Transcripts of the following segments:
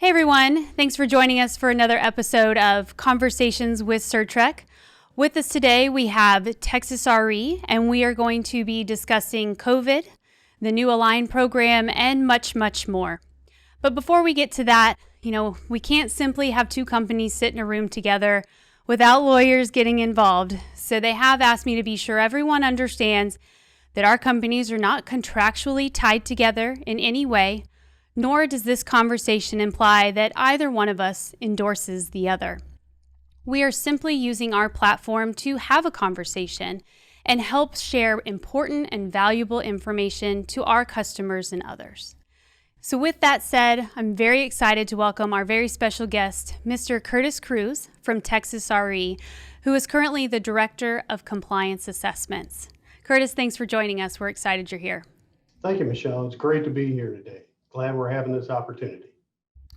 Hey everyone, thanks for joining us for another episode of Conversations with Certrec. With us today we have Texas RE, and we are going to be discussing COVID, the new Align program, and much, much more. But before we get to that, we can't simply have two companies sit in a room together without lawyers getting involved. So they have asked me to be sure everyone understands that our companies are not contractually tied together in any way, nor does this conversation imply that either one of us endorses the other. We are simply using our platform to have a conversation and help share important and valuable information to our customers and others. So with that said, I'm very excited to welcome our very special guest, Mr. Curtis Cruz from Texas RE, who is currently the Director of Compliance Assessments. Curtis, thanks for joining us. We're excited you're here. Thank you, Michelle. It's great to be here today. Glad we're having this opportunity.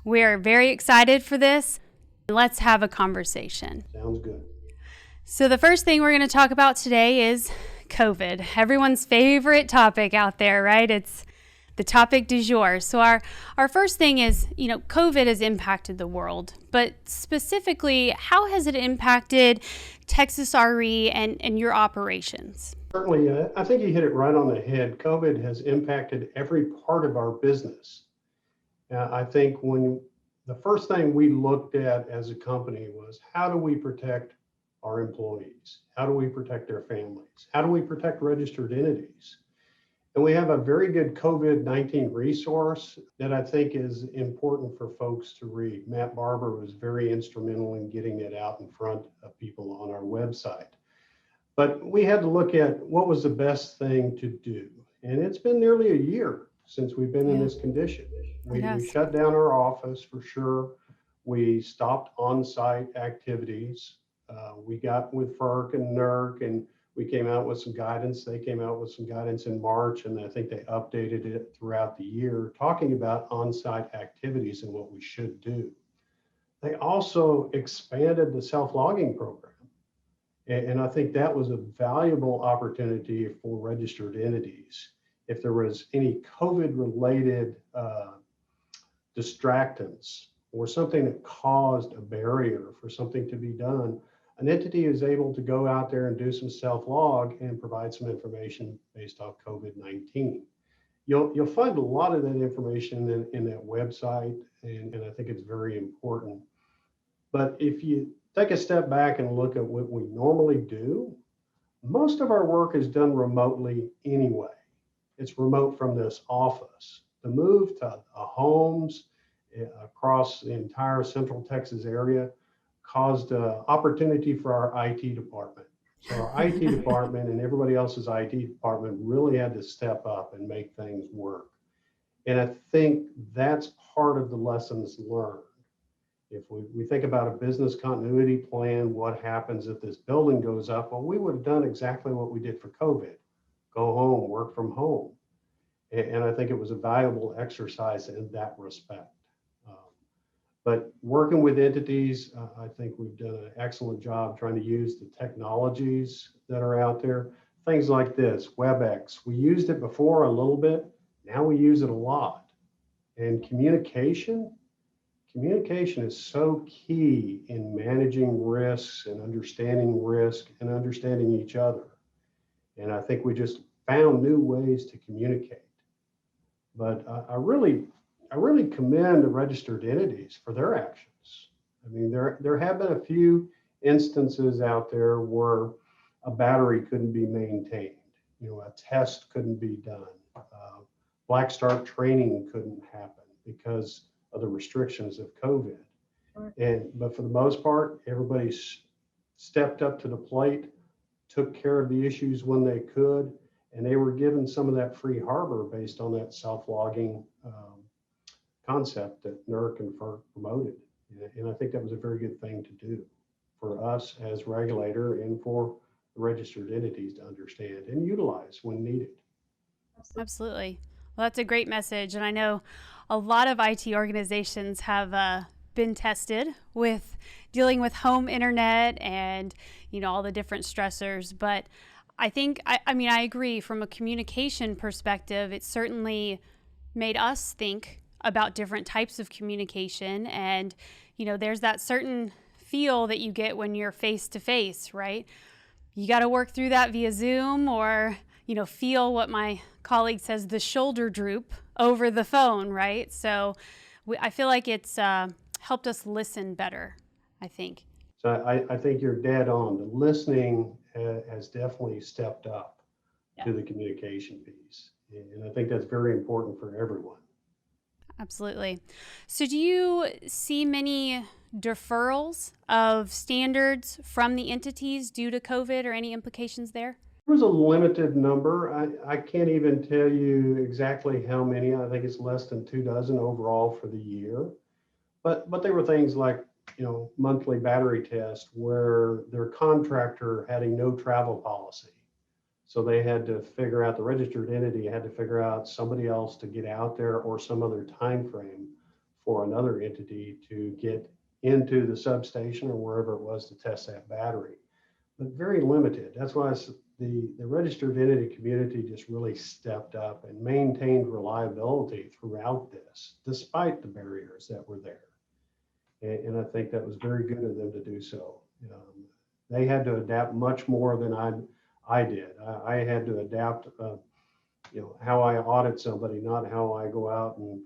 We are very excited for this. Let's have a conversation. Sounds good. So the first thing we're going to talk about today is COVID, everyone's favorite topic out there, right? It's the topic du jour. So our first thing is, COVID has impacted the world, but specifically, how has it impacted Texas RE and your operations? Certainly, I think you hit it right on the head. COVID has impacted every part of our business. I think when the first thing we looked at as a company was, how do we protect our employees? How do we protect their families? How do we protect registered entities? And we have a very good COVID-19 resource that I think is important for folks to read. Matt Barber was very instrumental in getting it out in front of people on our website. But we had to look at what was the best thing to do. And it's been nearly a year since we've been in this condition. We shut down our office for sure. We stopped on-site activities. We got with FERC and NERC, and we came out with some guidance. They came out with some guidance in March, and I think they updated it throughout the year, talking about on-site activities and what we should do. They also expanded the self-logging program. And I think that was a valuable opportunity for registered entities. If there was any COVID-related distractants or something that caused a barrier for something to be done, an entity is able to go out there and do some self-log and provide some information based off COVID-19. You'll find a lot of that information in that website, and I think it's very important. But if you take a step back and look at what we normally do, most of our work is done remotely anyway. It's remote from this office. The move to homes across the entire Central Texas area caused an opportunity for our IT department. So our IT department and everybody else's IT department really had to step up and make things work. And I think that's part of the lessons learned. If we think about a business continuity plan, what happens if this building goes up? Well, we would have done exactly what we did for COVID. Go home, work from home. And I think it was a valuable exercise in that respect. But working with entities, I think we've done an excellent job trying to use the technologies that are out there. Things like this, WebEx. We used it before a little bit. Now we use it a lot. And communication is so key in managing risks and understanding each other. And I think we just found new ways to communicate. But I really commend the registered entities for their actions. I mean, there have been a few instances out there where a battery couldn't be maintained. A test couldn't be done. Black Start training couldn't happen because of the restrictions of COVID. But for the most part, everybody stepped up to the plate, took care of the issues when they could, and they were given some of that free harbor based on that self-logging concept that NERC and FERC promoted. And I think that was a very good thing to do for us as regulator and for the registered entities to understand and utilize when needed. Absolutely. Well, that's a great message. And I know a lot of IT organizations have been tested with dealing with home internet and, all the different stressors. But I think, I agree from a communication perspective, it certainly made us think about different types of communication. And, there's that certain feel that you get when you're face to face, right? You got to work through that via Zoom or, feel what my colleague says, the shoulder droop over the phone, right? So I feel like it's helped us listen better, I think. So I think you're dead on. The listening has definitely stepped up to the communication piece. And I think that's very important for everyone. Absolutely. So do you see many deferrals of standards from the entities due to COVID or any implications there? There was a limited number. I can't even tell you exactly how many. I think it's less than 24 overall for the year. But they were things like, monthly battery tests where their contractor had a no travel policy. So they had to figure out, the registered entity had to figure out somebody else to get out there or some other time frame for another entity to get into the substation or wherever it was to test that battery. But very limited. That's why the registered entity community just really stepped up and maintained reliability throughout this, despite the barriers that were there. And I think that was very good of them to do so. They had to adapt much more than I did. I had to adapt, how I audit somebody, not how I go out and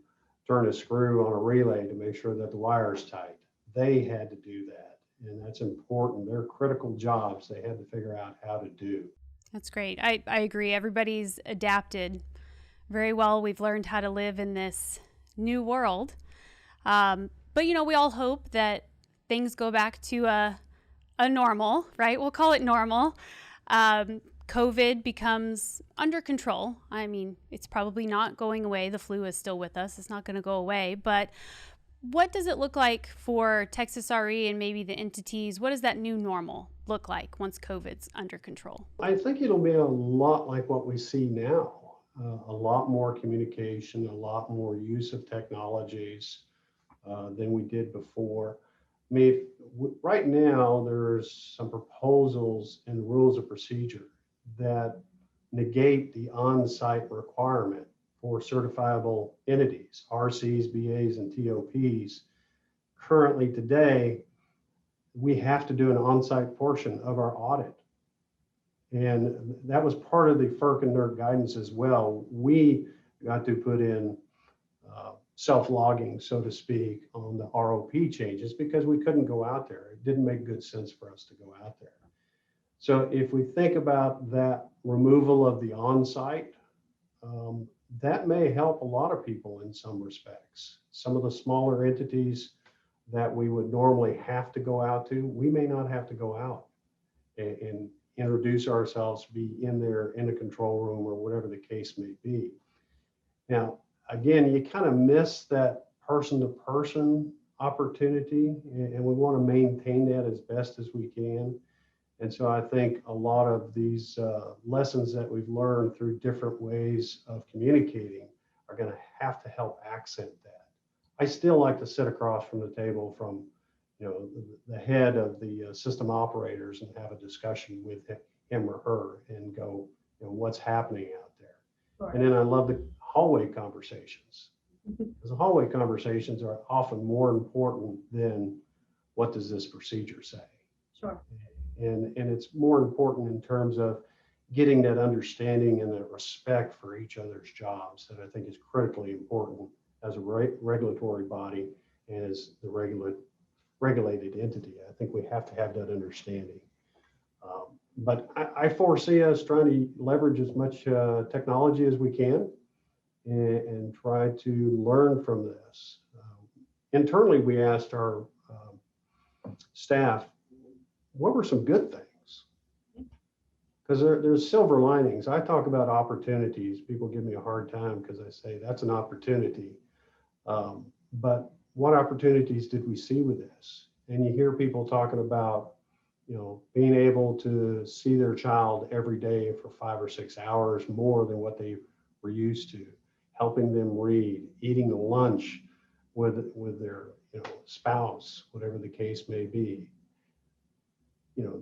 turn a screw on a relay to make sure that the wire's tight. They had to do that, and that's important. They're critical jobs they had to figure out how to do. That's great. I agree. Everybody's adapted very well. We've learned how to live in this new world. But, we all hope that things go back to a normal, right? We'll call it normal. COVID becomes under control. I mean, it's probably not going away. The flu is still with us. It's not going to go away. But what does it look like for Texas RE and maybe the entities? What does that new normal look like once COVID's under control? I think it'll be a lot like what we see now. A lot more communication, a lot more use of technologies than we did before. I mean, right now, there's some proposals in the rules of procedure that negate the on-site requirement for certifiable entities, RCs, BAs, and TOPs. Currently today, we have to do an on-site portion of our audit. And that was part of the FERC and NERC guidance as well. We got to put in self-logging, so to speak, on the ROP changes because we couldn't go out there. It didn't make good sense for us to go out there. So if we think about that removal of the on-site, that may help a lot of people in some respects. Some of the smaller entities that we would normally have to go out to, we may not have to go out and introduce ourselves, be in there in a control room or whatever the case may be. Now, again, you kind of miss that person-to-person opportunity, and we want to maintain that as best as we can. And so I think a lot of these lessons that we've learned through different ways of communicating are going to have to help accent that. I still like to sit across from the table from, the head of the system operators and have a discussion with him or her and go, what's happening out there. Sure. And then I love the hallway conversations, because the hallway conversations are often more important than what does this procedure say. Sure. And it's more important in terms of getting that understanding and that respect for each other's jobs that I think is critically important as a regulatory body, as the regulated entity. I think we have to have that understanding. But I foresee us trying to leverage as much technology as we can and try to learn from this. Internally, we asked our staff, what were some good things? Because there's silver linings. I talk about opportunities. People give me a hard time because I say that's an opportunity. But what opportunities did we see with this? And you hear people talking about, being able to see their child every day for 5 or 6 hours more than what they were used to, helping them read, eating lunch with their spouse, whatever the case may be.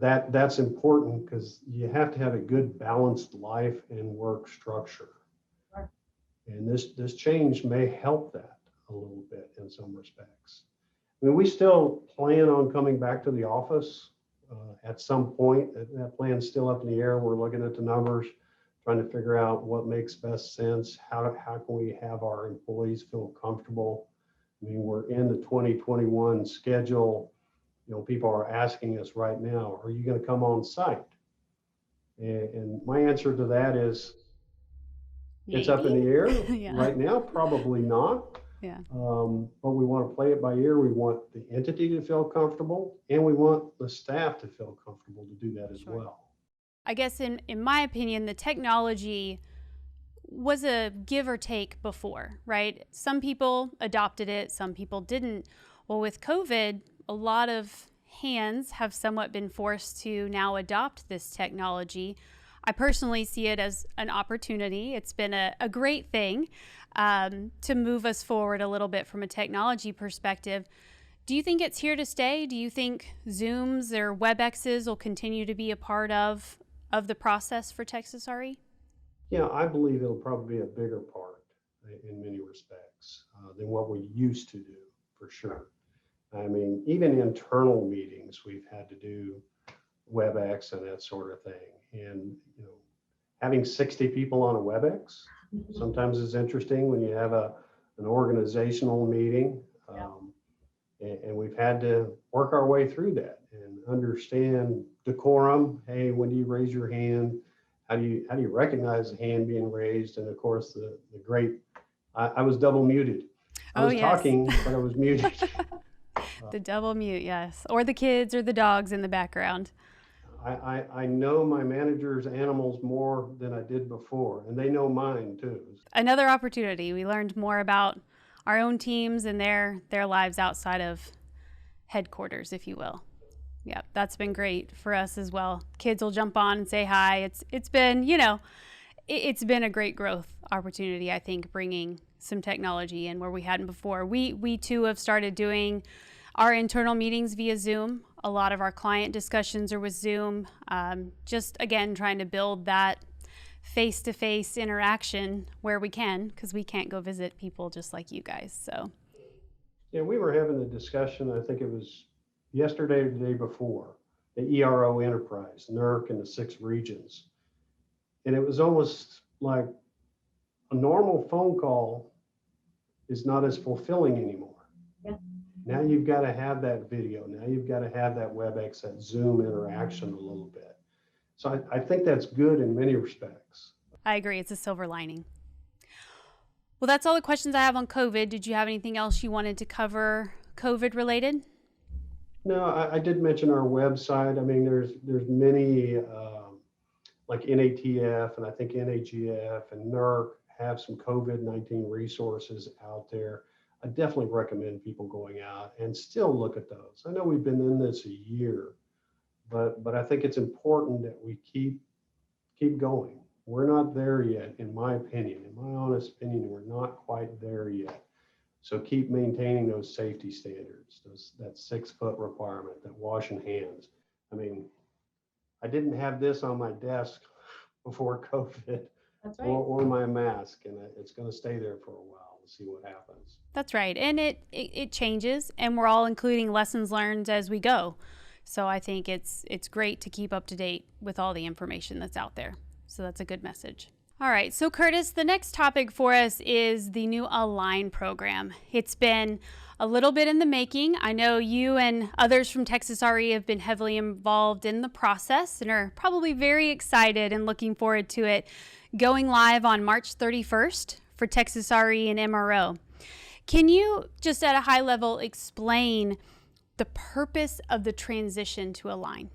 That's important because you have to have a good balanced life and work structure. Right. And this change may help that a little bit in some respects. I mean, we still plan on coming back to the office at some point. That plan's still up in the air. We're looking at the numbers, trying to figure out what makes best sense. How can we have our employees feel comfortable? I mean, we're in the 2021 schedule. You know, people are asking us right now, are you going to come on site? And my answer to that is, it's up in the air. Yeah. Right now, probably not. Yeah. But we want to play it by ear. We want the entity to feel comfortable, and we want the staff to feel comfortable to do that as well. I guess in my opinion, the technology was a give or take before, right? Some people adopted it, some people didn't. Well, with COVID, a lot of hands have somewhat been forced to now adopt this technology. I personally see it as an opportunity. It's been a great thing to move us forward a little bit from a technology perspective. Do you think it's here to stay? Do you think Zooms or WebExes will continue to be a part of the process for Texas RE? Yeah, I believe it'll probably be a bigger part in many respects than what we used to do, for sure. I mean, even internal meetings, we've had to do WebEx and that sort of thing. And, you know, having 60 people on a WebEx sometimes is interesting when you have an organizational meeting. And we've had to work our way through that and understand decorum. Hey, when do you raise your hand? How do you recognize a hand being raised? And of course, the great, I was double muted. I was talking, but I was muted. The double mute, yes. Or the kids or the dogs in the background. I know my manager's animals more than I did before, and they know mine too. Another opportunity. We learned more about our own teams and their lives outside of headquarters, if you will. Yeah, that's been great for us as well. Kids will jump on and say hi. It's been, you know, it's been a great growth opportunity, I think, bringing some technology in where we hadn't before. We too have started doing our internal meetings via Zoom. A lot of our client discussions are with Zoom. Just again, trying to build that face-to-face interaction where we can, because we can't go visit people just like you guys. So yeah, we were having a discussion, I think it was yesterday or the day before, the ERO Enterprise, NERC, and the 6 regions. And it was almost like a normal phone call is not as fulfilling anymore. Yeah. Now you've got to have that video. Now you've got to have that WebEx, that Zoom interaction a little bit. So I think that's good in many respects. I agree. It's a silver lining. Well, that's all the questions I have on COVID. Did you have anything else you wanted to cover COVID related? No, I did mention our website. I mean, there's many like NATF and I think NAGF and NERC have some COVID-19 resources out there. I definitely recommend people going out and still look at those. I know we've been in this a year, but I think it's important that we keep going. We're not there yet, in my opinion. In my honest opinion, we're not quite there yet. So keep maintaining those safety standards, that 6-foot requirement, that washing hands. I mean, I didn't have this on my desk before COVID. That's right. or my mask, and it's going to stay there for a while to see what happens. That's right. And it changes, and we're all including lessons learned as we go. So I think it's great to keep up to date with all the information that's out there. So that's a good message. All right, so Curtis, the next topic for us is the new Align program. It's been a little bit in the making. I know you and others from Texas RE have been heavily involved in the process and are probably very excited and looking forward to it going live on March 31st for Texas RE and MRO. Can you just at a high level explain the purpose of the transition to Align?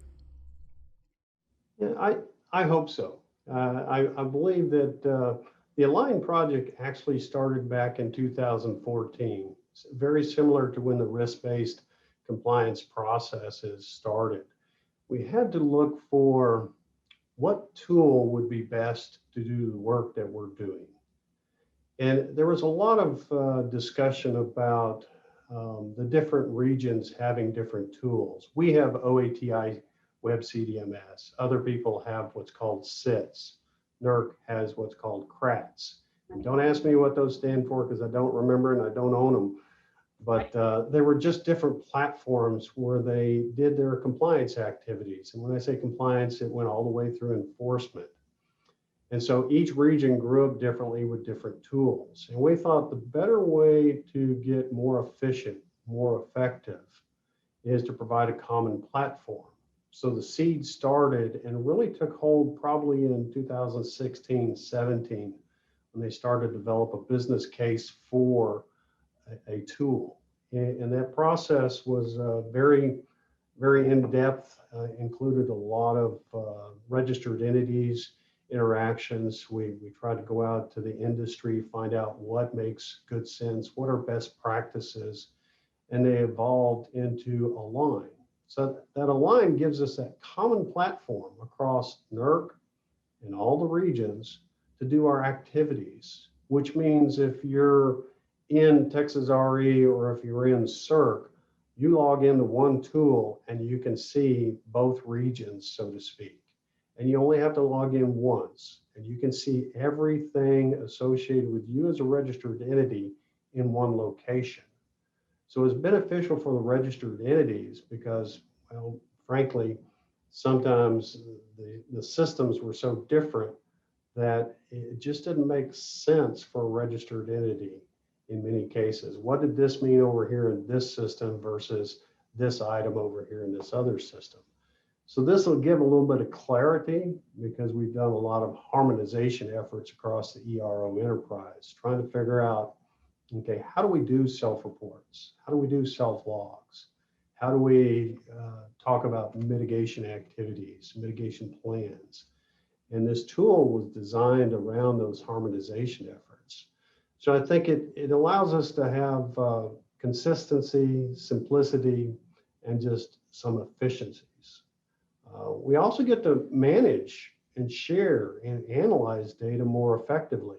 Yeah, I hope so. I believe that the Align project actually started back in 2014. It's very similar to when the risk-based compliance processes started. We had to look for what tool would be best to do the work that we're doing. And there was a lot of discussion about the different regions having different tools. We have OATI Web CDMS. Other people have what's called SITS. NERC has what's called CRATS. And don't ask me what those stand for because I don't remember and I don't own them. But they were just different platforms where they did their compliance activities. And when I say compliance, it went all the way through enforcement. And so each region grew up differently with different tools. And we thought the better way to get more efficient, more effective, is to provide a common platform. So the seed started and really took hold probably in 2016, 17, when they started to develop a business case for a tool. And that process was very, very in-depth, included a lot of registered entities, interactions. We tried to go out to the industry, find out what makes good sense, what are best practices, and they evolved into a line. So that Align gives us that common platform across NERC and all the regions to do our activities, which means if you're in Texas RE or if you're in CERC, you log into one tool and you can see both regions, so to speak. And you only have to log in once and you can see everything associated with you as a registered entity in one location. So it's beneficial for the registered entities because, well, frankly, sometimes the systems were so different that it just didn't make sense for a registered entity in many cases. What did this mean over here in this system versus this item over here in this other system? So this will give a little bit of clarity because we've done a lot of harmonization efforts across the ERO enterprise, trying to figure out, okay, how do we do self-reports? How do we do self-logs? How do we talk about mitigation activities, mitigation plans? And this tool was designed around those harmonization efforts. So I think it allows us to have consistency, simplicity, and just some efficiencies. We also get to manage and share and analyze data more effectively.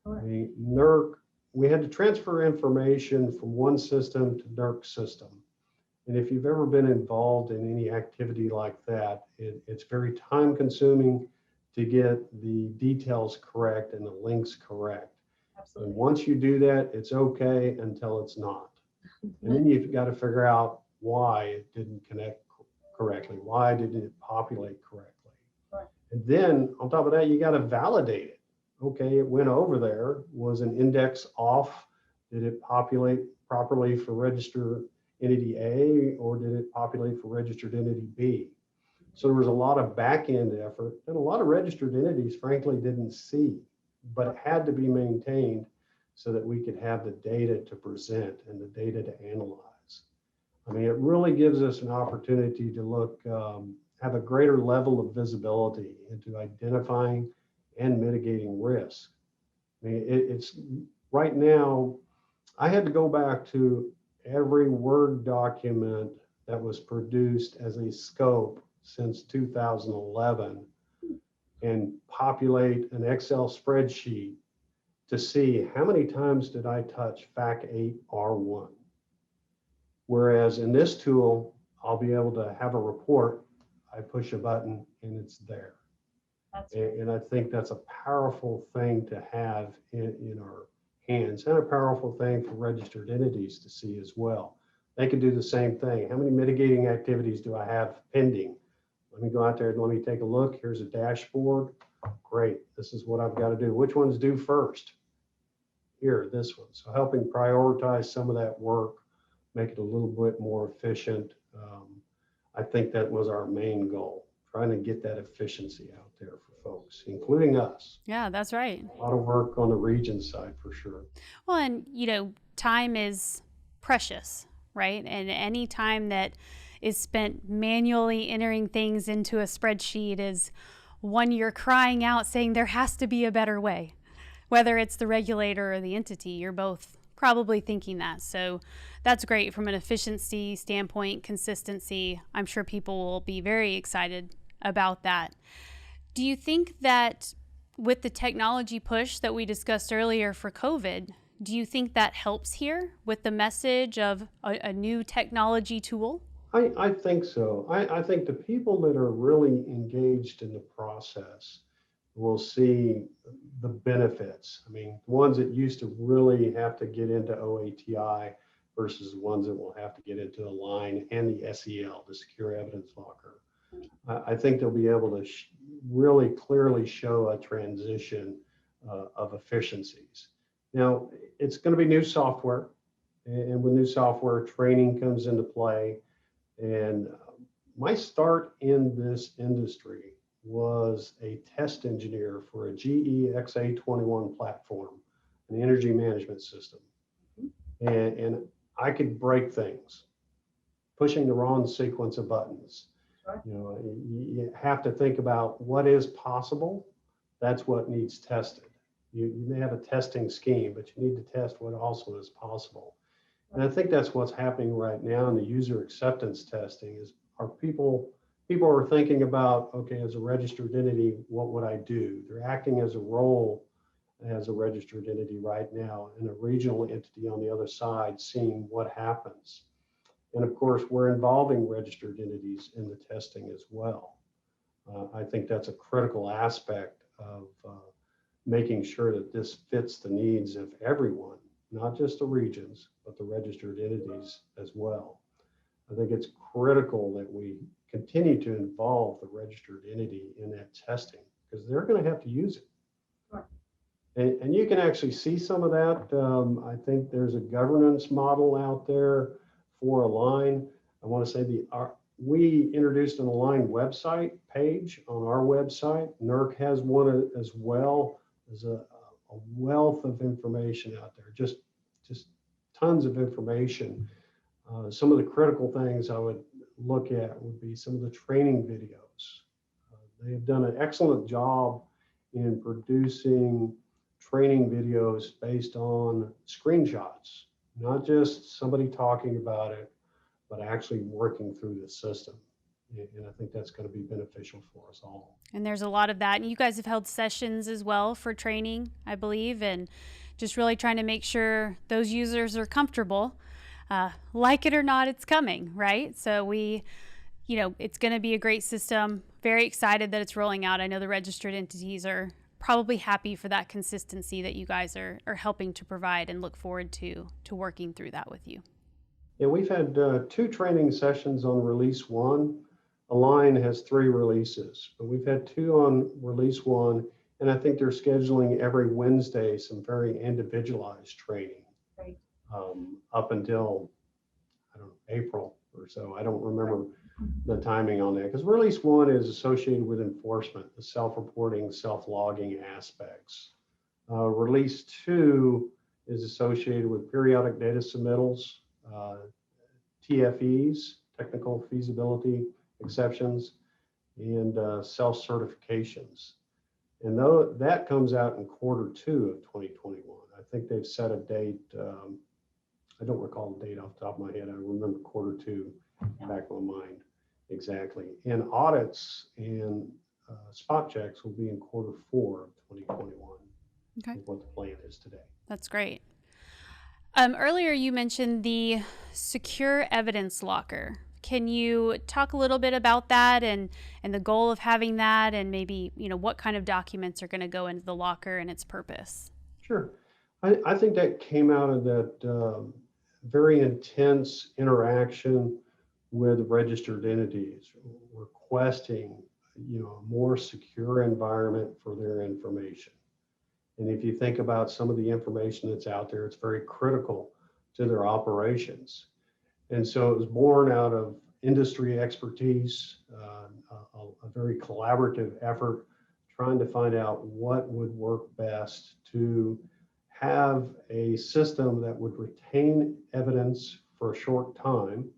I mean, NERC, we had to transfer information from one system to NERC system. And if you've ever been involved in any activity like that, it's very time consuming to get the details correct and the links correct. Absolutely. And once you do that, it's okay until it's not. And then you've got to figure out why it didn't connect correctly. Why didn't it populate correctly? Right. And then on top of that, you got to validate it. Okay, it went over there. Was an index off? Did it populate properly for registered entity A or did it populate for registered entity B? So there was a lot of back-end effort and a lot of registered entities, frankly, didn't see, but it had to be maintained so that we could have the data to present and the data to analyze. I mean, it really gives us an opportunity to look, have a greater level of visibility into identifying and mitigating risk. I mean, it's right now, I had to go back to every Word document that was produced as a scope since 2011 and populate an Excel spreadsheet to see how many times did I touch FAC 8R1. Whereas in this tool, I'll be able to have a report, I push a button and it's there. And I think that's a powerful thing to have in our hands and a powerful thing for registered entities to see as well. They can do the same thing. How many mitigating activities do I have pending? Let me go out there and let me take a look. Here's a dashboard. Great, this is what I've got to do. Which one's due first? Here, this one. So helping prioritize some of that work, make it a little bit more efficient. I think that was our main goal, trying to get that efficiency out there for folks, including us. Yeah, that's right. A lot of work on the region side for sure. Well, and time is precious, right? And any time that is spent manually entering things into a spreadsheet is one you're crying out saying there has to be a better way. Whether it's the regulator or the entity, you're both probably thinking that. So that's great from an efficiency standpoint, consistency. I'm sure people will be very excited about that. Do you think that with the technology push that we discussed earlier for COVID, do you think that helps here with the message of a new technology tool? I think so. I think the people that are really engaged in the process will see the benefits. I mean, the ones that used to really have to get into OATI versus the ones that will have to get into Align and the SEL, the Secure Evidence Locker. I think they'll be able to really clearly show a transition of efficiencies. Now, it's going to be new software, and with new software, training comes into play. And my start in this industry was a test engineer for a GE XA21 platform, an energy management system. And I could break things, pushing the wrong sequence of buttons. You know, you have to think about what is possible. That's what needs tested. You may have a testing scheme, but you need to test what also is possible. And I think that's what's happening right now in the user acceptance testing is people are thinking about, okay, as a registered entity, what would I do? They're acting as a role as a registered entity right now and a regional entity on the other side, seeing what happens. And of course, we're involving registered entities in the testing as well. I think that's a critical aspect of making sure that this fits the needs of everyone, not just the regions, but the registered entities as well. I think it's critical that we continue to involve the registered entity in that testing because they're going to have to use it. Sure. And you can actually see some of that. I think there's a governance model out there for Align. I want to say we introduced an Align website page on our website. NERC has one as well. There's a wealth of information out there, just tons of information. Some of the critical things I would look at would be some of the training videos. They have done an excellent job in producing training videos based on screenshots, not just somebody talking about it, but actually working through the system. And I think that's going to be beneficial for us all. And there's a lot of that. And you guys have held sessions as well for training, I believe, and just really trying to make sure those users are comfortable. Like it or not, it's coming, right? So it's going to be a great system. Very excited that it's rolling out. I know the registered entities are probably happy for that consistency that you guys are helping to provide and look forward to working through that with you. Yeah, we've had 2 training sessions on release 1. Align has 3 releases, but we've had 2 on release 1, and I think they're scheduling every Wednesday some very individualized training. Right. Up until, I don't know, April or so. I don't remember the timing on that because release 1 is associated with enforcement, the self-reporting, self-logging aspects. Release 2 is associated with periodic data submittals, TFEs, technical feasibility exceptions, and self-certifications. And though that comes out in Q2 of 2021, I think they've set a date. I don't recall the date off the top of my head. I remember Q2 back in my mind exactly. And audits and spot checks will be in Q4 of 2021. Okay. What the plan is today. That's great. Earlier you mentioned the Secure Evidence Locker. Can you talk a little bit about that and the goal of having that, and maybe what kind of documents are going to go into the locker and its purpose? Sure. I think that came out of that very intense interaction with registered entities requesting a more secure environment for their information. And if you think about some of the information that's out there, it's very critical to their operations. And so it was born out of industry expertise, a very collaborative effort, trying to find out what would work best to have a system that would retain evidence for a short time,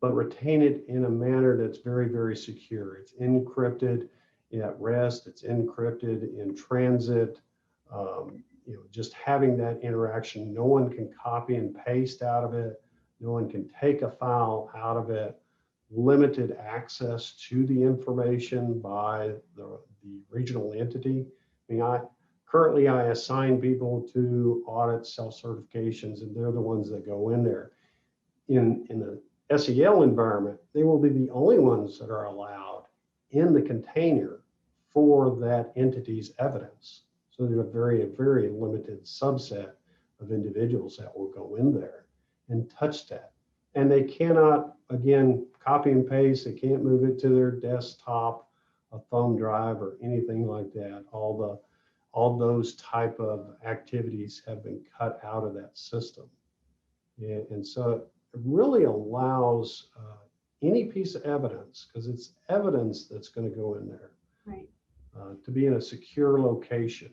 but retain it in a manner that's very, very secure. It's encrypted at rest, it's encrypted in transit. Just having that interaction, no one can copy and paste out of it. No one can take a file out of it. Limited access to the information by the regional entity. I mean, currently I assign people to audit self-certifications, and they're the ones that go in there. In the SEL environment, they will be the only ones that are allowed in the container for that entity's evidence. So there's a very limited subset of individuals that will go in there and touch that. And they cannot, again, copy and paste. They can't move it to their desktop, a thumb drive, or anything like that. All those type of activities have been cut out of that system. And so it really allows any piece of evidence, because it's evidence that's going to go in there, Right. To be in a secure location.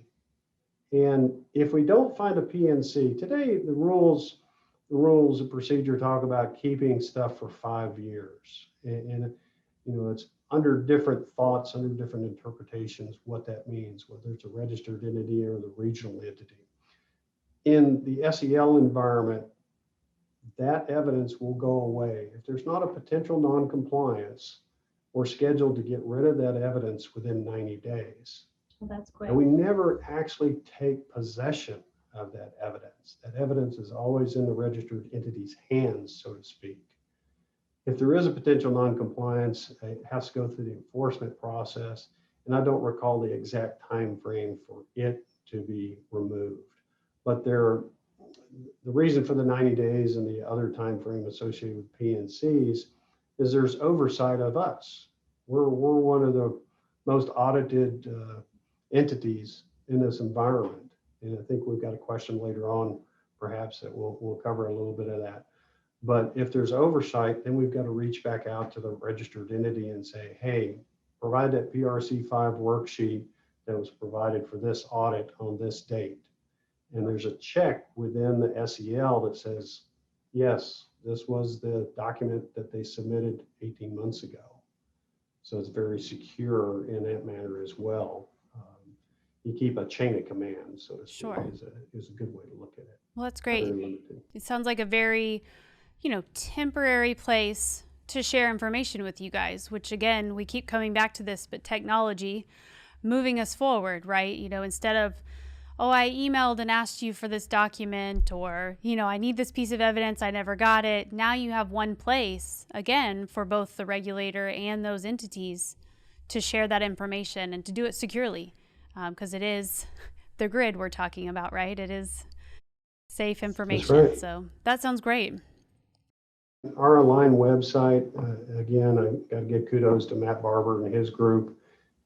And if we don't find a PNC, today the rules and procedure talk about keeping stuff for 5 years. And it's under different thoughts, under different interpretations, what that means, whether it's a registered entity or the regional entity. In the SEL environment, that evidence will go away. If there's not a potential non-compliance, we're scheduled to get rid of that evidence within 90 days. Well, that's quick. And we never actually take possession of that evidence. That evidence is always in the registered entity's hands, so to speak. If there is a potential non-compliance, it has to go through the enforcement process. And I don't recall the exact time frame for it to be removed. But the reason for the 90 days and the other time frame associated with PNCs is there's oversight of us. We're one of the most audited entities in this environment. And I think we've got a question later on, perhaps, that we'll cover a little bit of that. But if there's oversight, then we've got to reach back out to the registered entity and say, hey, provide that PRC5 worksheet that was provided for this audit on this date. And there's a check within the SEL that says, yes, this was the document that they submitted 18 months ago. So it's very secure in that manner as well. You keep a chain of command, so to speak, Sure. is a good way to look at it. Well, that's great. It sounds like a very, temporary place to share information with you guys, which again, we keep coming back to this, but technology moving us forward, right? Instead of, oh, I emailed and asked you for this document, or, I need this piece of evidence, I never got it. Now you have one place, again, for both the regulator and those entities to share that information and to do it securely, because it is the grid we're talking about, right? It is safe information. That's right. So that sounds great. Our Align website, again, I got to give kudos to Matt Barber and his group.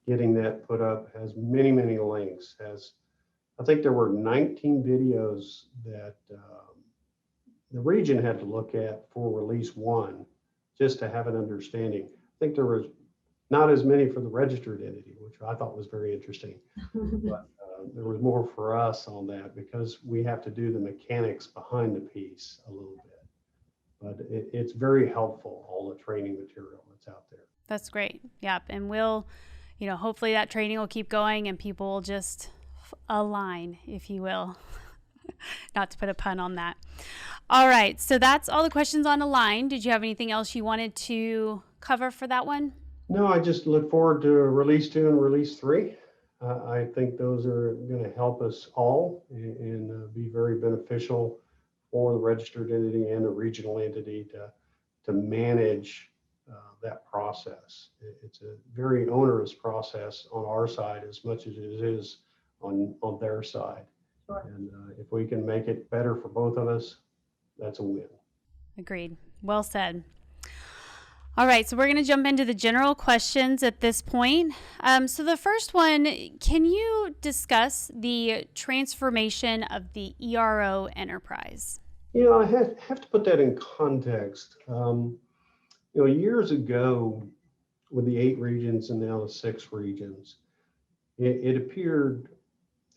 Getting that put up has many links. I think there were 19 videos that the region had to look at for release 1, just to have an understanding. I think there was not as many for the registered entity, which I thought was very interesting. But there was more for us on that because we have to do the mechanics behind the piece a little bit. But it's very helpful, all the training material that's out there. That's great. Yep. And we'll, hopefully that training will keep going and people will just align, if you will. Not to put a pun on that. All right. So that's all the questions on Align. Did you have anything else you wanted to cover for that one? No, I just look forward to release 2 and release 3. I think those are going to help us all and be very beneficial for the registered entity and the regional entity to manage that process. It's a very onerous process on our side as much as it is on their side. Sure. And if we can make it better for both of us, that's a win. Agreed. Well said. All right, so we're going to jump into the general questions at this point. So the first one, can you discuss the transformation of the ERO Enterprise? I have to put that in context. Years ago, with the 8 regions and now the 6 regions, it appeared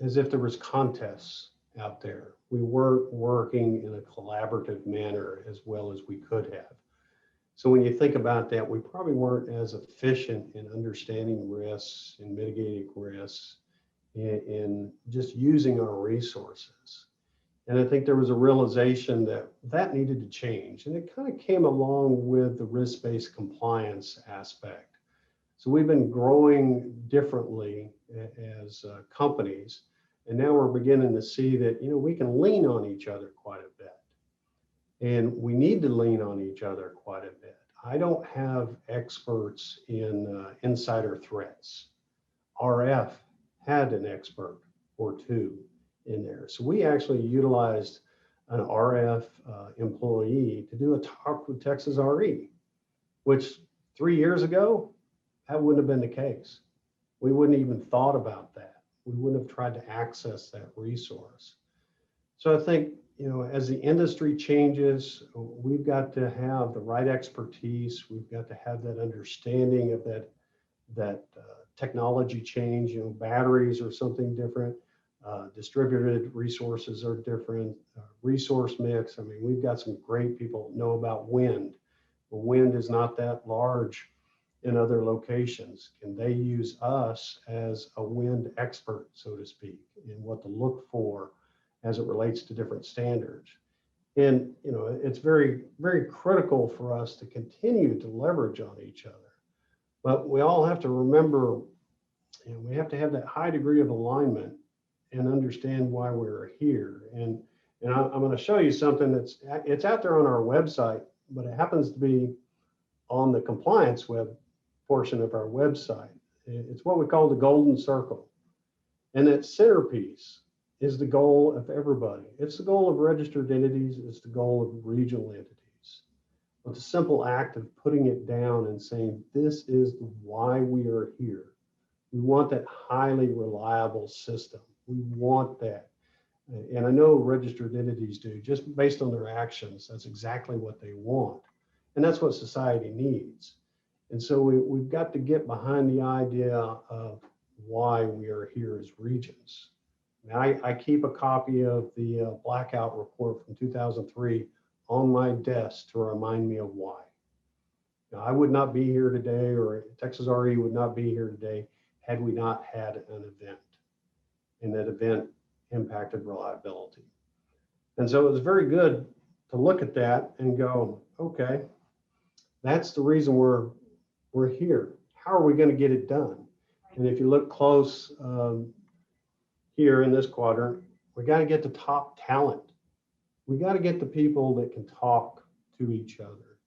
as if there was contests out there. We weren't working in a collaborative manner as well as we could have. So when you think about that, we probably weren't as efficient in understanding risks and mitigating risks and just using our resources. And I think there was a realization that needed to change. And it kind of came along with the risk-based compliance aspect. So we've been growing differently as companies. And now we're beginning to see that, we can lean on each other quite a bit. And we need to lean on each other quite a bit. I don't have experts in insider threats. RF had an expert or two in there. So we actually utilized an RF employee to do a talk with Texas RE, which 3 years ago, that wouldn't have been the case. We wouldn't even thought about that. We wouldn't have tried to access that resource. So I think, as the industry changes, we've got to have the right expertise. We've got to have that understanding of that technology change. Batteries are something different. Distributed resources are different. Resource mix. I mean, we've got some great people that know about wind. But wind is not that large in other locations. Can they use us as a wind expert, so to speak, in what to look for as it relates to different standards? And it's very, very critical for us to continue to leverage on each other. But we all have to remember, we have to have that high degree of alignment and understand why we're here. And I'm going to show you something it's out there on our website, but it happens to be on the compliance web portion of our website. It's what we call the golden circle. And that centerpiece is the goal of everybody. It's the goal of registered entities. It's the goal of regional entities. But the simple act of putting it down and saying, this is why we are here. We want that highly reliable system. We want that. And I know registered entities do, just based on their actions. That's exactly what they want. And that's what society needs. And so we've got to get behind the idea of why we are here as regions. Now, I keep a copy of the blackout report from 2003 on my desk to remind me of why. Now, I would not be here today, or Texas RE would not be here today, had we not had an event. And that event impacted reliability. And so it was very good to look at that and go, okay, that's the reason we're here. How are we going to get it done? And if you look close here in this quadrant, we got to get the top talent. We got to get the people that can talk to each other.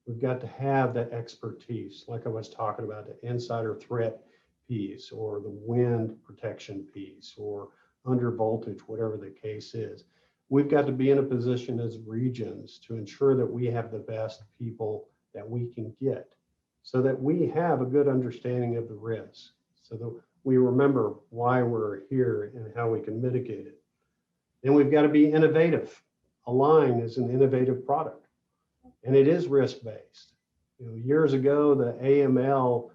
We've got to have that expertise, like I was talking about, the insider threat piece, or the wind protection piece, or under voltage, whatever the case is. We've got to be in a position as regions to ensure that we have the best people that we can get, so that we have a good understanding of the risk, so that we remember why we're here and how we can mitigate it. Then we've got to be innovative. Align is an innovative product, and it is risk-based. Years ago, the AML,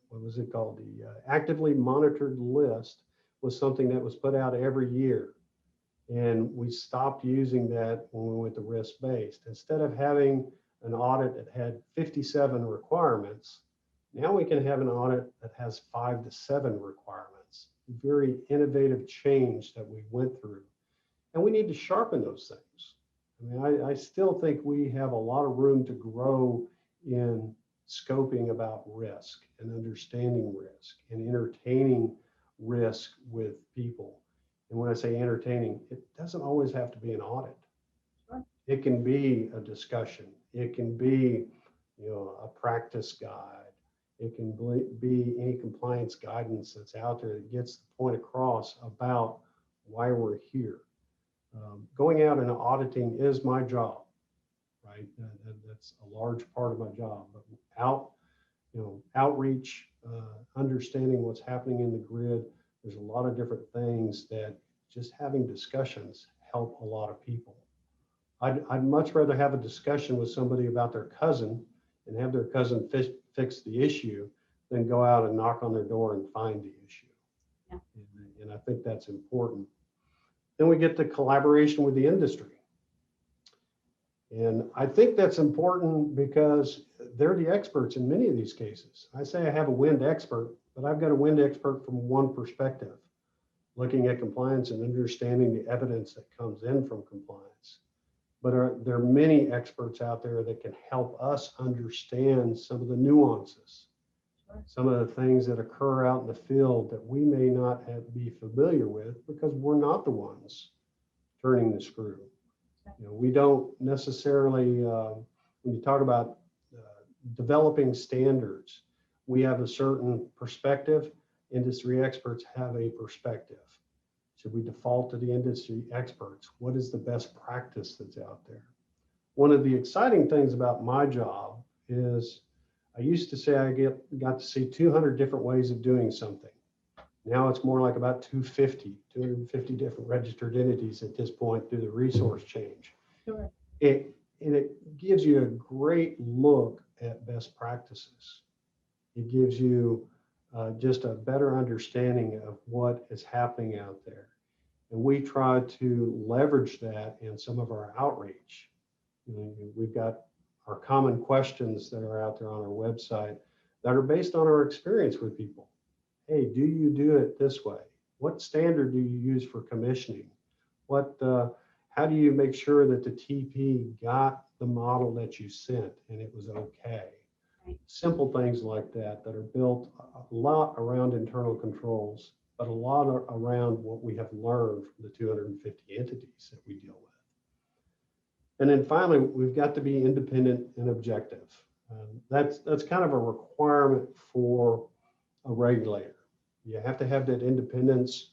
what was it called? The actively monitored list was something that was put out every year. And we stopped using that when we went to risk-based. Instead of having an audit that had 57 requirements, now we can have an audit that has 5 to 7 requirements. Very innovative change that we went through. And we need to sharpen those things. I mean, I still think we have a lot of room to grow in scoping about risk and understanding risk and entertaining risk with people. And when I say entertaining, it doesn't always have to be an audit. Sure. It can be a discussion. It can be, a practice guide. It can be any compliance guidance that's out there that gets the point across about why we're here. Going out and auditing is my job, right? That's a large part of my job. But outreach, understanding what's happening in the grid. There's a lot of different things that just having discussions help a lot of people. I'd much rather have a discussion with somebody about their cousin and have their cousin fix the issue than go out and knock on their door and find the issue. Yeah. And I think that's important. Then we get the collaboration with the industry. And I think that's important because they're the experts in many of these cases. I say I have a wind expert, but I've got a wind expert from one perspective, looking at compliance and understanding the evidence that comes in from compliance. But there are many experts out there that can help us understand some of the nuances, some of the things that occur out in the field that we may not be familiar with because we're not the ones turning the screw. We don't necessarily, when you talk about developing standards, we have a certain perspective. Industry experts have a perspective. Should we default to the industry experts? What is the best practice that's out there? One of the exciting things about my job is I used to say I got to see 200 different ways of doing something. Now it's more like about 250 different registered entities at this point through the resource change. Sure. It gives you a great look at best practices. It gives you just a better understanding of what is happening out there. And we try to leverage that in some of our outreach. We've got our common questions that are out there on our website that are based on our experience with people. Hey, do you do it this way? What standard do you use for commissioning? How do you make sure that the TP got the model that you sent and it was okay? Right. Simple things like that that are built a lot around internal controls, but a lot around what we have learned from the 250 entities that we deal with. And then finally, we've got to be independent and objective. That's kind of a requirement for a regulator. You have to have that independence.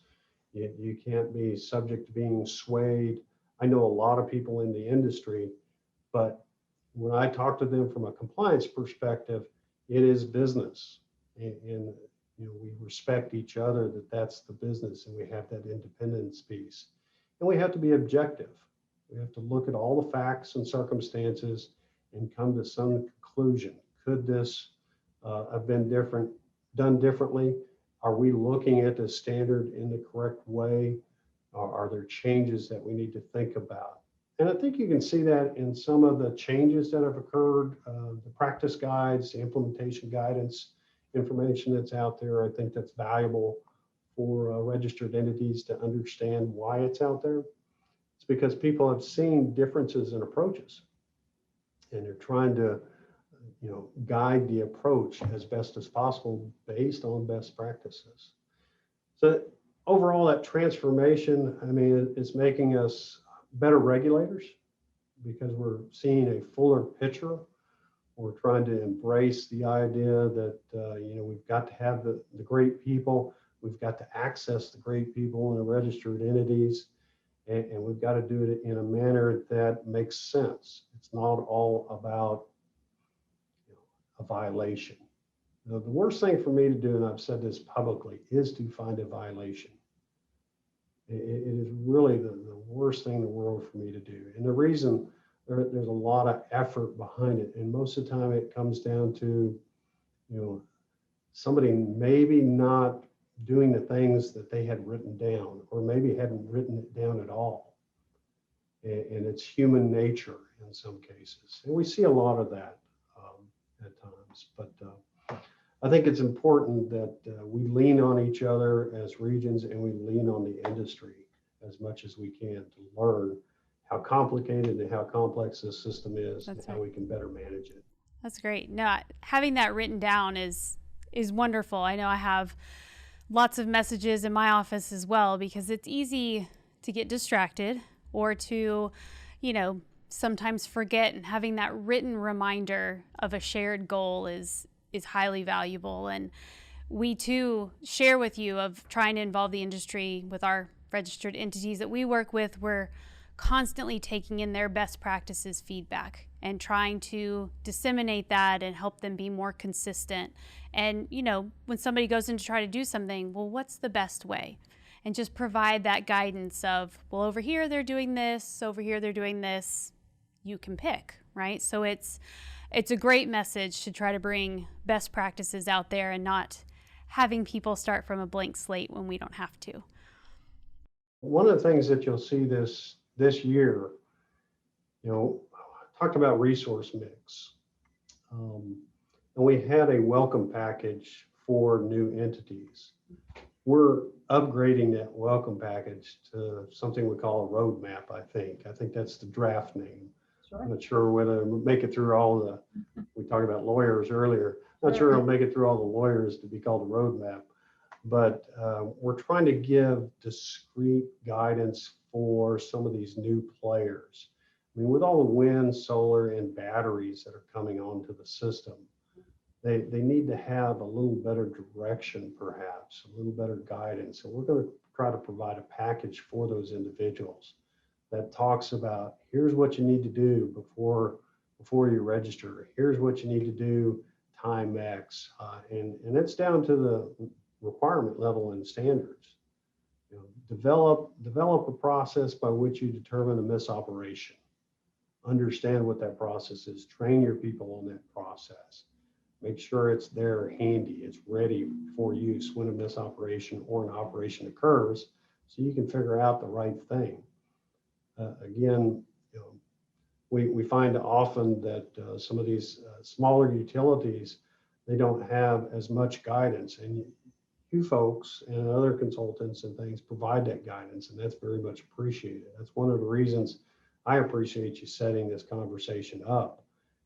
You can't be subject to being swayed. I know a lot of people in the industry, but when I talk to them from a compliance perspective, it is business. And we respect each other, that's the business, and we have that independence piece. And we have to be objective. We have to look at all the facts and circumstances and come to some conclusion. Could this have been done differently? Are we looking at the standard in the correct way? Are there changes that we need to think about? And I think you can see that in some of the changes that have occurred, the practice guides, the implementation guidance information that's out there. I think that's valuable for registered entities to understand why it's out there. It's because people have seen differences in approaches and they're trying to guide the approach as best as possible based on best practices. So overall, that transformation, it's making us better regulators because we're seeing a fuller picture. We're trying to embrace the idea that we've got to have the great people. We've got to access the great people in the registered entities, and we've got to do it in a manner that makes sense. It's not all about a violation. The worst thing for me to do, and I've said this publicly, is to find a violation. It is really the worst thing in the world for me to do. And the reason, there's a lot of effort behind it. And most of the time it comes down to, somebody maybe not doing the things that they had written down, or maybe hadn't written it down at all. And it's human nature in some cases. And we see a lot of that at times. But I think it's important that we lean on each other as regions, and we lean on the industry as much as we can to learn how complicated and how complex this system is. That's and how we can better manage it. That's great. No, having that written down is wonderful. I know I have lots of messages in my office as well, because it's easy to get distracted or to, sometimes forget, and having that written reminder of a shared goal is highly valuable. And we too share with you of trying to involve the industry with our registered entities that we work with. We're constantly taking in their best practices feedback and trying to disseminate that and help them be more consistent. And, when somebody goes in to try to do something, well, what's the best way? And just provide that guidance of, well, over here they're doing this, over here they're doing this. You can pick, right? So it's a great message to try to bring best practices out there and not having people start from a blank slate when we don't have to. One of the things that you'll see this year, talked about resource mix. And we had a welcome package for new entities. We're upgrading that welcome package to something we call a roadmap, I think that's the draft name. Sure. I'm not sure whether it'll make it through all we talked about lawyers earlier. Not sure it'll make it through all the lawyers to be called a roadmap, but we're trying to give discrete guidance for some of these new players. With all the wind, solar, and batteries that are coming onto the system, they need to have a little better direction, perhaps, a little better guidance. So we're going to try to provide a package for those individuals that talks about, here's what you need to do before you register. Here's what you need to do time X, and it's down to the requirement level and standards. You know, develop a process by which you determine a misoperation. Understand what that process is. Train your people on that process. Make sure it's there handy. It's ready for use when a misoperation or an operation occurs, so you can figure out the right thing. Again, you know, we find often that some of these smaller utilities, they don't have as much guidance, and you folks and other consultants and things provide that guidance, and that's very much appreciated. That's one of the reasons I appreciate you setting this conversation up.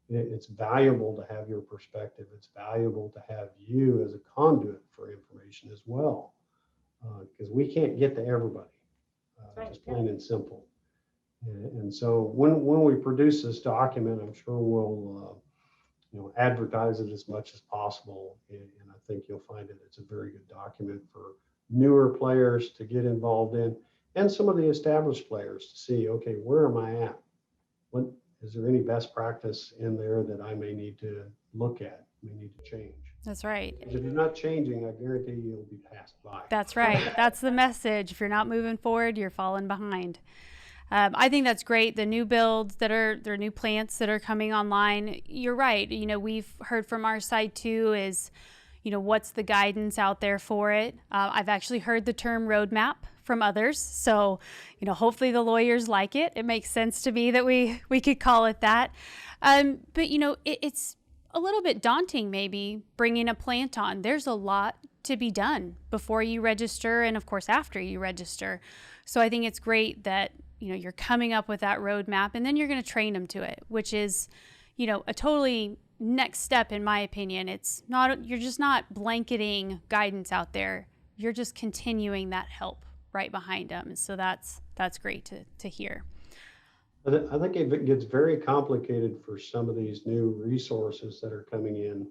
It's valuable to have your perspective. It's valuable to have you as a conduit for information as well, because we can't get to everybody, just plain and simple. And so when we produce this document, I'm sure we'll advertise it as much as possible. And I think you'll find it's a very good document for newer players to get involved in, and some of the established players to see, okay, where am I at? What is there any best practice in there that I may need to look at, may need to change? That's right. If you're not changing, I guarantee you'll be passed by. That's right. That's the message. If you're not moving forward, you're falling behind. I think that's great. The new builds there are new plants that are coming online. You're right. You know, we've heard from our side too is, you know, what's the guidance out there for it? I've actually heard the term roadmap from others. So, you know, hopefully the lawyers like it. It makes sense to me that we could call it that. But, you know, it's a little bit daunting maybe bringing a plant on. There's a lot to be done before you register and, of course, after you register. So I think it's great that, you know, you're coming up with that roadmap and then you're going to train them to it, which is, you know, a totally next step in my opinion. It's not, you're just not blanketing guidance out there. You're just continuing that help right behind them. So that's great to hear. I think it gets very complicated for some of these new resources that are coming in,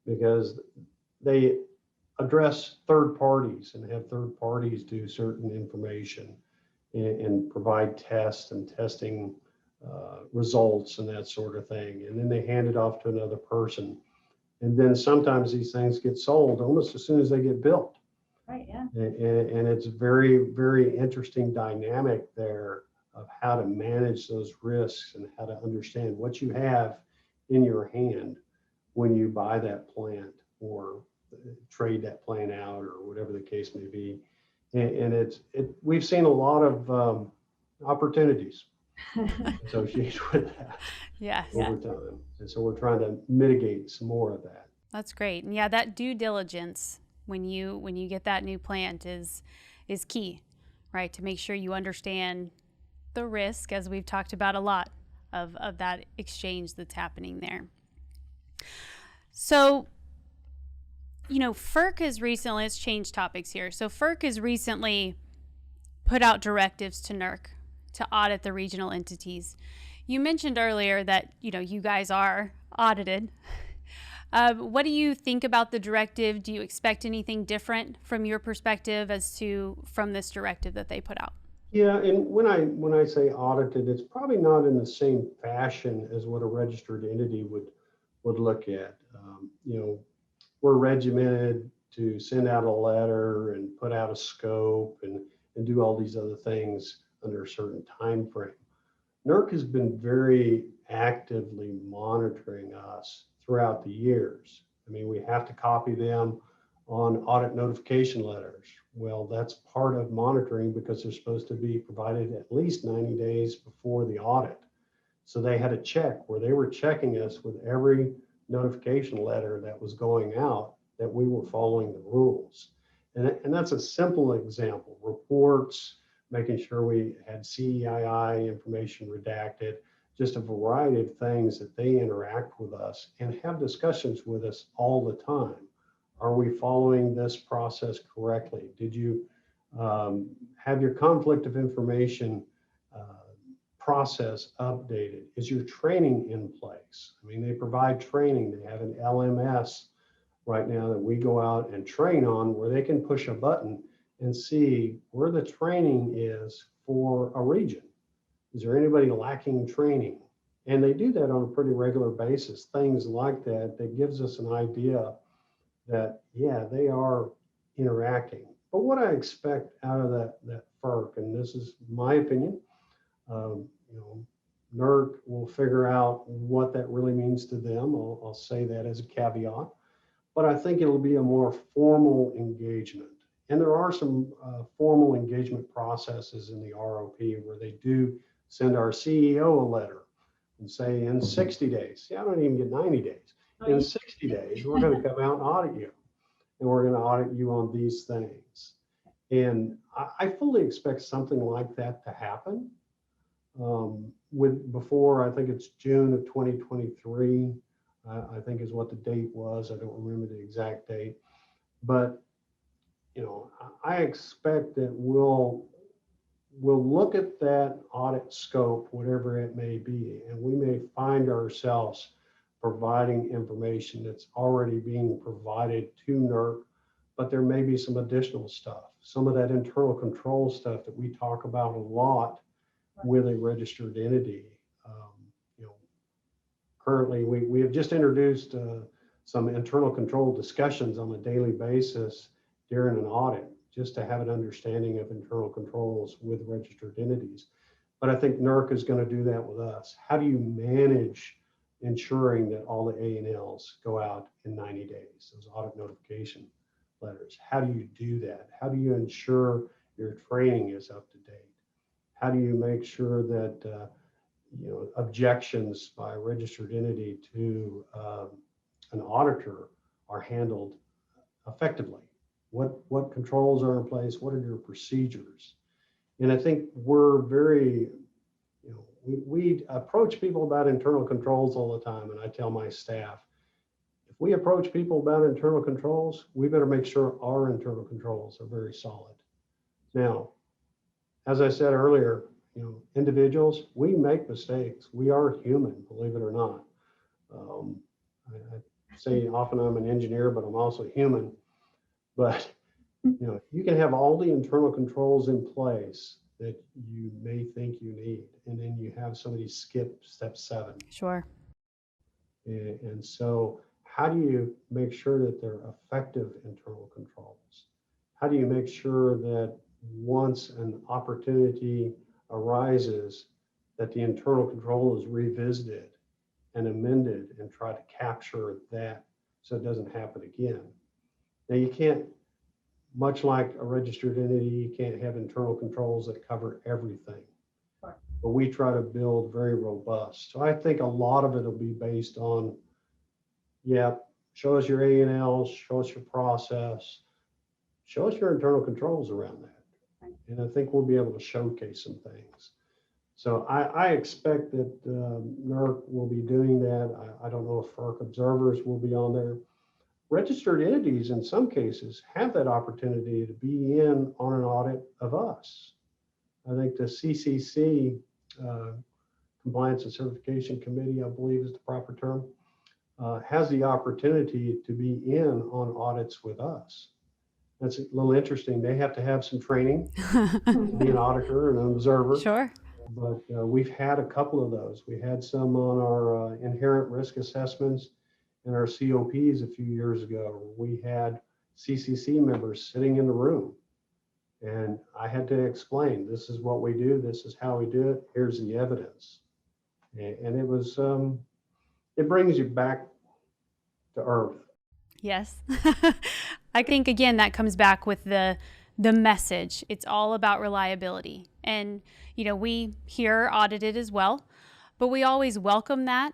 because they address third parties and have third parties do certain information and provide tests and testing results and that sort of thing. And then they hand it off to another person. And then sometimes these things get sold almost as soon as they get built. Right, yeah. And it's very, very interesting dynamic there of how to manage those risks and how to understand what you have in your hand when you buy that plant or trade that plant out or whatever the case may be. And we've seen a lot of opportunities associated with that over time. And so we're trying to mitigate some more of that. That's great. And yeah, that due diligence when you get that new plant is key, right? To make sure you understand the risk, as we've talked about a lot of that exchange that's happening there. So, you know, FERC has recently, let's change topics here. So FERC has recently put out directives to NERC to audit the regional entities. You mentioned earlier that, you know, you guys are audited. What do you think about the directive? Do you expect anything different from your perspective from this directive that they put out? Yeah, and when I say audited, it's probably not in the same fashion as what a registered entity would look at. You know, we're regimented to send out a letter and put out a scope and do all these other things under a certain time frame. NERC has been very actively monitoring us throughout the years. I mean, we have to copy them on audit notification letters. Well, that's part of monitoring because they're supposed to be provided at least 90 days before the audit. So they had a check where they were checking us with every notification letter that was going out that we were following the rules. And that's a simple example. Reports, making sure we had CEII information redacted, just a variety of things that they interact with us and have discussions with us all the time. Are we following this process correctly? Did you have your conflict of information process updated? Is your training in place? I mean, they provide training. They have an LMS right now that we go out and train on, where they can push a button and see where the training is for a region. Is there anybody lacking training? And they do that on a pretty regular basis. Things like that gives us an idea that, yeah, they are interacting. But what I expect out of that FERC, and this is my opinion, you know, NERC will figure out what that really means to them. I'll say that as a caveat, but I think it'll be a more formal engagement. And there are some formal engagement processes in the ROP where they do send our CEO a letter and say, in 60 days, see, I don't even get 90 days. In 60 days, we're going to come out and audit you. And we're going to audit you on these things. And I fully expect something like that to happen. Before, I think it's June of 2023, I think is what the date was. I don't remember the exact date. But, you know, I expect that we'll look at that audit scope, whatever it may be, and we may find ourselves providing information that's already being provided to NERC, but there may be some additional stuff, some of that internal control stuff that we talk about a lot with a registered entity. You know, currently we have just introduced some internal control discussions on a daily basis during an audit, just to have an understanding of internal controls with registered entities. But I think NERC is going to do that with us. How do you manage ensuring that all the A&Ls go out in 90 days, those audit notification letters? How do you do that? How do you ensure your training is up to date? How do you make sure that you know, objections by a registered entity to an auditor are handled effectively? What controls are in place? What are your procedures? And I think we're very, you know, we approach people about internal controls all the time. And I tell my staff, if we approach people about internal controls, we better make sure our internal controls are very solid. Now, as I said earlier, you know, individuals, we make mistakes. We are human, believe it or not. I say often I'm an engineer, but I'm also human. But, you know, you can have all the internal controls in place that you may think you need, and then you have somebody skip step 7. Sure. And so how do you make sure that they're effective internal controls? How do you make sure that once an opportunity arises, that the internal control is revisited and amended and try to capture that so it doesn't happen again? Now, you can't, much like a registered entity, you can't have internal controls that cover everything. Sure. But we try to build very robust. So I think a lot of it will be based on, yeah, show us your A&Ls, show us your process, show us your internal controls around that. Right. And I think we'll be able to showcase some things. So I expect that NERC will be doing that. I don't know if FERC observers will be on there. Registered entities, in some cases, have that opportunity to be in on an audit of us. I think the CCC, Compliance and Certification Committee, I believe is the proper term, has the opportunity to be in on audits with us. That's a little interesting. They have to have some training to be an auditor and an observer. Sure. But we've had a couple of those. We had some on our inherent risk assessments and our COPs a few years ago. We had CCC members sitting in the room, and I had to explain, this is what we do, this is how we do it, here's the evidence. And it was, it brings you back to earth. Yes. I think, again, that comes back with the message. It's all about reliability. And, you know, we here are audited as well, but we always welcome that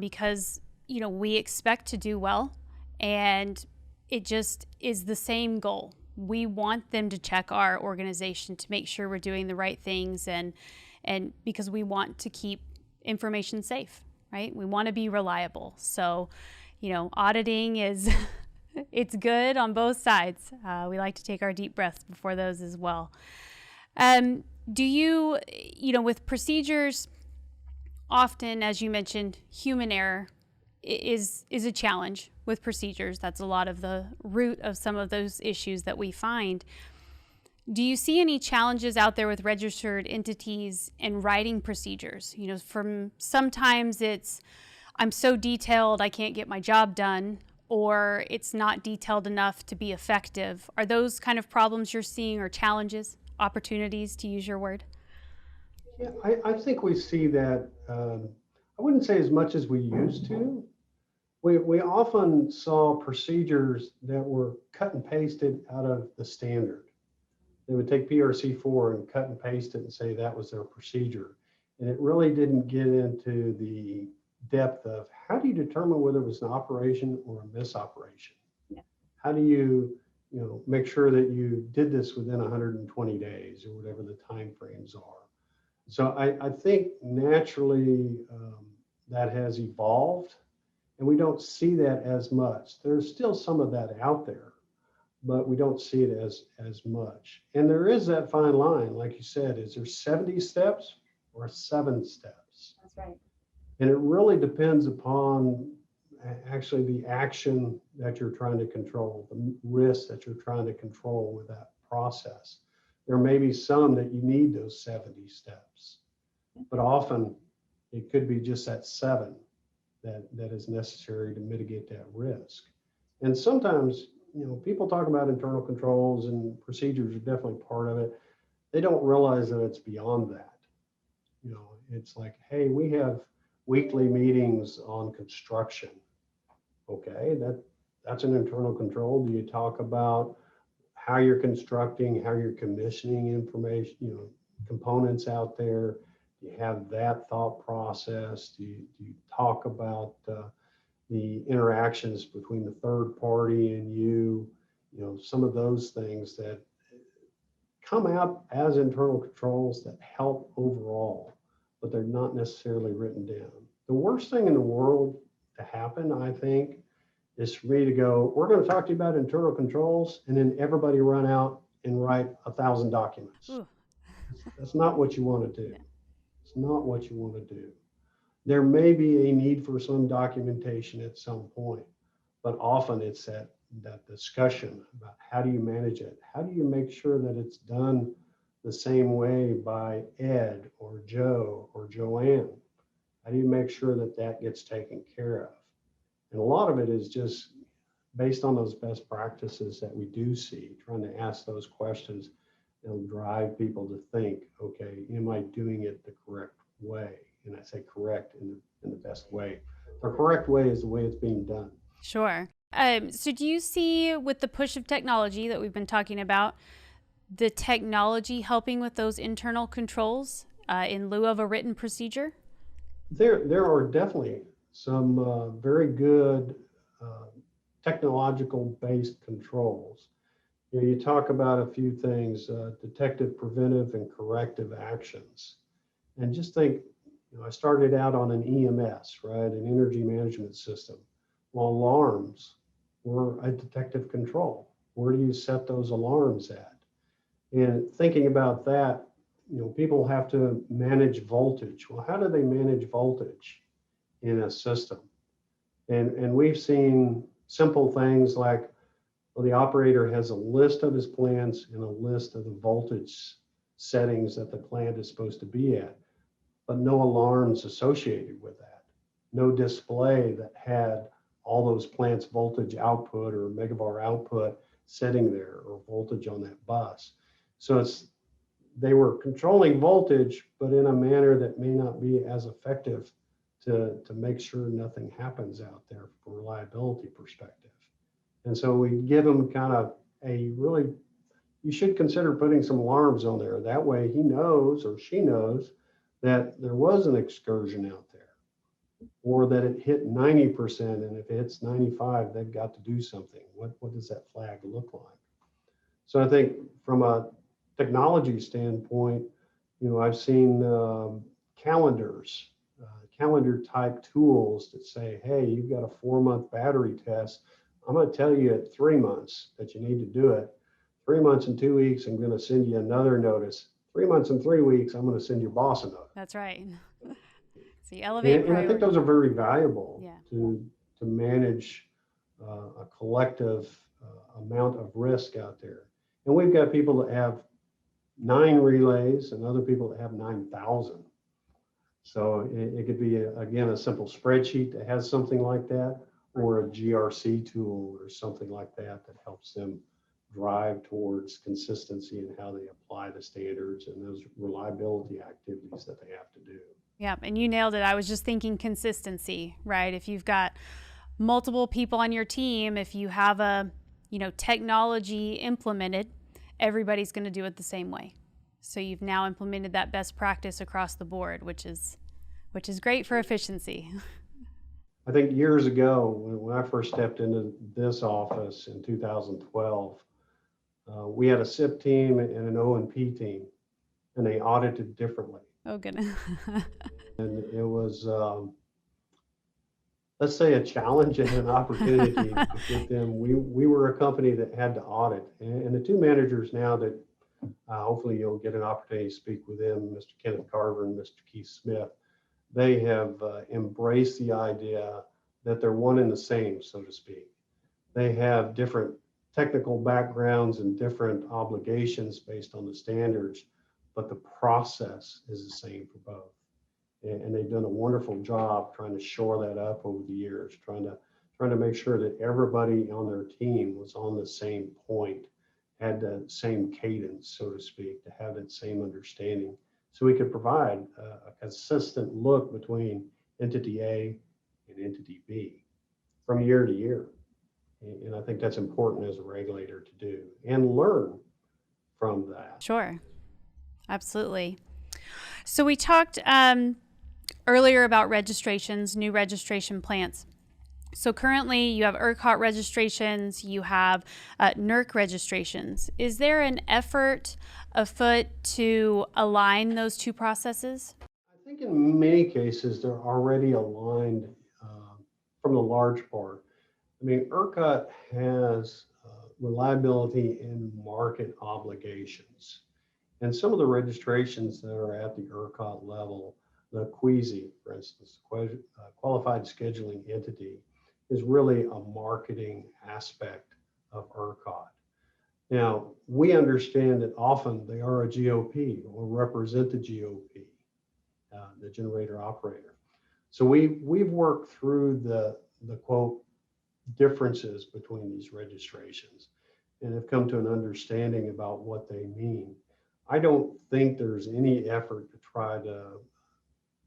because, you know, we expect to do well, and it just is the same goal. We want them to check our organization to make sure we're doing the right things, and because we want to keep information safe, right? We want to be reliable. So, you know, auditing is, it's good on both sides. We like to take our deep breaths before those as well. Do you, with procedures, often, as you mentioned, human error is a challenge with procedures. That's a lot of the root of some of those issues that we find. Do you see any challenges out there with registered entities and writing procedures? From sometimes it's, I'm so detailed I can't get my job done, or it's not detailed enough to be effective. Are those kind of problems you're seeing, or challenges, opportunities, to use your word? Yeah, I think we see that. I wouldn't say as much as we used to. We often saw procedures that were cut and pasted out of the standard. They would take PRC4 and cut and paste it and say that was their procedure. And it really didn't get into the depth of how do you determine whether it was an operation or a misoperation? Yeah. How do you, make sure that you did this within 120 days or whatever the time frames are? So I think naturally that has evolved, and we don't see that as much. There's still some of that out there, but we don't see it as much. And there is that fine line, like you said, is there 70 steps or 7 steps? That's right. And it really depends upon actually the action that you're trying to control, the risk that you're trying to control with that process. There may be some that you need those 70 steps, but often it could be just that 7 that is necessary to mitigate that risk. And sometimes, people talk about internal controls, and procedures are definitely part of it. They don't realize that it's beyond that. It's like, hey, we have weekly meetings on construction. Okay, that's an internal control. Do you talk about how you're constructing, how you're commissioning information, components out there? Do you have that thought process? Do you talk about the interactions between the third party and you? Some of those things that come out as internal controls that help overall, but they're not necessarily written down. The worst thing in the world to happen, I think, is for me to go, we're going to talk to you about internal controls, and then everybody run out and write 1,000 documents. That's not what you want to do. It's not what you want to do. There may be a need for some documentation at some point, but often it's that discussion about how do you manage it? How do you make sure that it's done the same way by Ed or Joe or Joanne? How do you make sure that that gets taken care of? And a lot of it is just based on those best practices that we do see, trying to ask those questions. It'll drive people to think, okay, am I doing it the correct way? And I say correct in the best way. The correct way is the way it's being done. Sure. So do you see, with the push of technology that we've been talking about, the technology helping with those internal controls in lieu of a written procedure? There are definitely some very good technological based controls. You talk about a few things, detective, preventive, and corrective actions. And just think, I started out on an EMS, right, an energy management system. Well, alarms were a detective control. Where do you set those alarms at? And thinking about that, people have to manage voltage. Well, how do they manage voltage in a system? And we've seen simple things like, well, the operator has a list of his plants and a list of the voltage settings that the plant is supposed to be at, but no alarms associated with that. No display that had all those plants' voltage output or megavar output setting there, or voltage on that bus. So they were controlling voltage, but in a manner that may not be as effective to make sure nothing happens out there from a reliability perspective. And so we give them kind of you should consider putting some alarms on there. That way he knows or she knows that there was an excursion out there, or that it hit 90%, and if it hits 95, they've got to do something. What does that flag look like? So I think from a technology standpoint, I've seen calendars, calendar type tools that say, hey, you've got a 4-month battery test. I'm going to tell you at 3 months that you need to do it. 3 months and 2 weeks, I'm going to send you another notice. 3 months and 3 weeks, I'm going to send your boss a note. That's right. So you elevate And I think those are very valuable Yeah. to manage a collective amount of risk out there. And we've got people that have 9 relays and other people that have 9,000. So it could be, again, a simple spreadsheet that has something like that, or a GRC tool or something like that that helps them drive towards consistency in how they apply the standards and those reliability activities that they have to do. Yeah, and you nailed it. I was just thinking consistency, right? If you've got multiple people on your team, if you have a, technology implemented, everybody's going to do it the same way. So you've now implemented that best practice across the board, which is great for efficiency. I think years ago, when I first stepped into this office in 2012, we had a SIP team and an O&P team, and they audited differently. Oh, goodness. And it was, let's say, a challenge and an opportunity to get them. We were a company that had to audit, and the two managers now that hopefully you'll get an opportunity to speak with them, Mr. Kenneth Carver and Mr. Keith Smith. They have embraced the idea that they're one and the same, so to speak. They have different technical backgrounds and different obligations based on the standards, but the process is the same for both. And they've done a wonderful job trying to shore that up over the years, trying to make sure that everybody on their team was on the same point, had the same cadence, so to speak, to have that same understanding, so we could provide a consistent look between entity A and entity B from year to year. And I think that's important as a regulator to do and learn from that. Sure, absolutely. So we talked earlier about registrations, new registration plants. So currently you have ERCOT registrations, you have NERC registrations. Is there an effort afoot to align those two processes? I think in many cases they're already aligned from the large part. I mean, ERCOT has reliability and market obligations. And some of the registrations that are at the ERCOT level, the QESI, for instance, Qualified Scheduling Entity, is really a marketing aspect of ERCOT. Now, we understand that often they are a GOP or represent the GOP, the generator operator. So we've worked through the quote differences between these registrations and have come to an understanding about what they mean. I don't think there's any effort to try to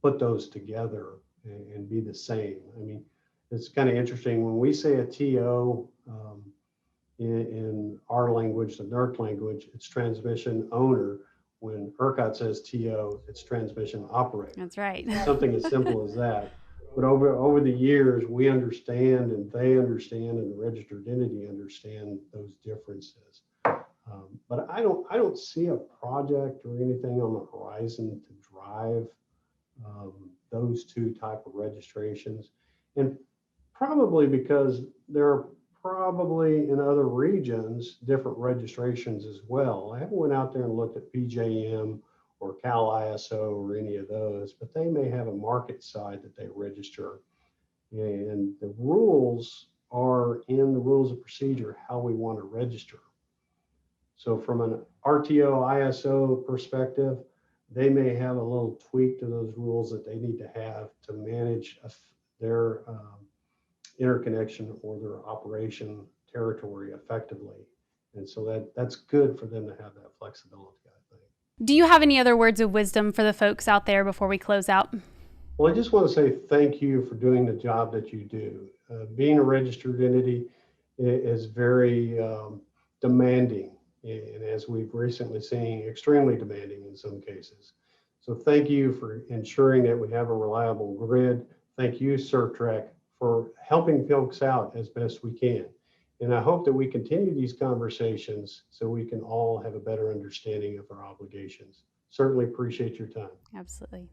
put those together and be the same. I mean, it's kind of interesting when we say a TO in our language, the NERC language, it's transmission owner. When ERCOT says TO, it's transmission operator. That's right. Something as simple as that. But over the years, we understand and they understand and the registered entity understand those differences. But I don't see a project or anything on the horizon to drive those two type of registrations. And probably because there are probably in other regions different registrations as well. I haven't went out there and looked at PJM or Cal ISO or any of those, but they may have a market side that they register. And the rules are in the rules of procedure how we want to register. So from an RTO ISO perspective, they may have a little tweak to those rules that they need to have to manage their interconnection or their operation territory effectively. And so that's good for them to have that flexibility, I think. Do you have any other words of wisdom for the folks out there before we close out? Well, I just want to say thank you for doing the job that you do. Being a registered entity is very demanding, and as we've recently seen, extremely demanding in some cases. So thank you for ensuring that we have a reliable grid. Thank you, Certrec, for helping folks out as best we can. And I hope that we continue these conversations so we can all have a better understanding of our obligations. Certainly appreciate your time. Absolutely.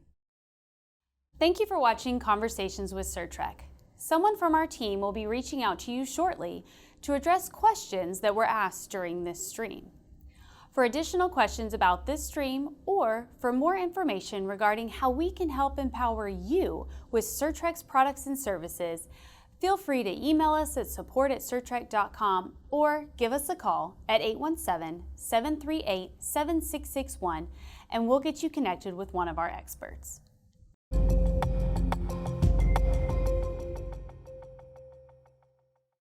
Thank you for watching Conversations with Certrec. Someone from our team will be reaching out to you shortly to address questions that were asked during this stream. For additional questions about this stream or for more information regarding how we can help empower you with Certrec's products and services, feel free to email us at support@certrec.com or give us a call at 817-738-7661 and we'll get you connected with one of our experts.